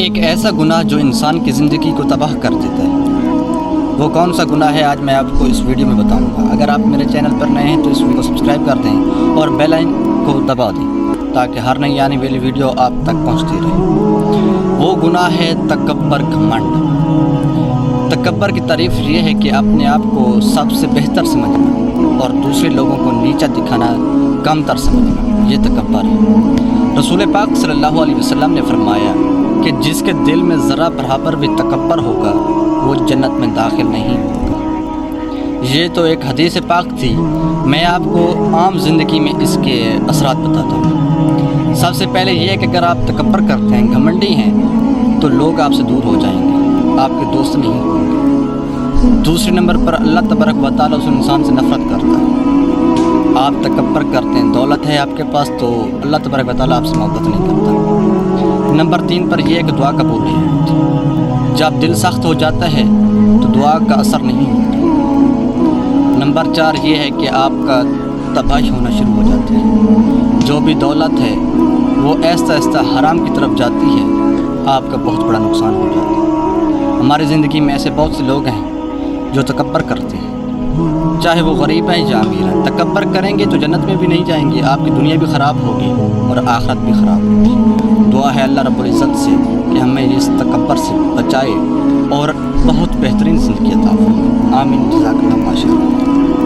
ایک ایسا گناہ جو انسان کی زندگی کو تباہ کر دیتا ہے، وہ کون سا گناہ ہے آج میں آپ کو اس ویڈیو میں بتاؤں گا۔ اگر آپ میرے چینل پر نئے ہیں تو اس ویڈیو کو سبسکرائب کر دیں اور بیل آئکن کو دبا دیں تاکہ ہر نئی آنے والی ویڈیو آپ تک پہنچتی رہے۔ وہ گناہ ہے تکبر، گھمنڈ۔ تکبر کی تعریف یہ ہے کہ اپنے آپ کو سب سے بہتر سمجھنا اور دوسرے لوگوں کو نیچا دکھانا، کم تر سمجھنا، یہ تکبر ہے۔ رسول پاک صلی اللہ علیہ وسلم نے فرمایا کہ جس کے دل میں ذرا برابر بھی تکبر ہوگا وہ جنت میں داخل نہیں ہوگا۔ یہ تو ایک حدیث پاک تھی، میں آپ کو عام زندگی میں اس کے اثرات بتاتا ہوں۔ سب سے پہلے یہ کہ اگر آپ تکبر کرتے ہیں، گھمنڈی ہیں، تو لوگ آپ سے دور ہو جائیں گے، آپ کے دوست نہیں ہوں گے۔ دوسرے نمبر پر اللہ تبارک و تعالیٰ اس انسان سے نفرت کرتا ہے۔ آپ تکبر کرتے ہیں، دولت ہے آپ کے پاس تو اللہ تبارک و تعالیٰ آپ سے محبت نہیں کرتا۔ نمبر 3 پر یہ ہے کہ دعا قبول نہیں ہوتی۔ جب دل سخت ہو جاتا ہے تو دعا کا اثر نہیں ہوتا۔ نمبر 4 یہ ہے کہ آپ کا تباہی ہونا شروع ہو جاتی ہے۔ جو بھی دولت ہے وہ آہستہ آہستہ حرام کی طرف جاتی ہے، آپ کا بہت بڑا نقصان ہو جاتا ہے۔ ہماری زندگی میں ایسے بہت سے لوگ ہیں جو تکبر کرتے ہیں، چاہے وہ غریب ہیں یا امیر ہیں۔ تکبر کریں گے تو جنت میں بھی نہیں جائیں گے، آپ کی دنیا بھی خراب ہوگی اور آخرت بھی خراب ہوگی۔ دعا ہے اللہ رب العزت سے کہ ہمیں اس تکبر سے بچائے اور بہت بہترین زندگی عطا فرمائے۔ آمین، جزاک اللہ، ماشاء اللہ۔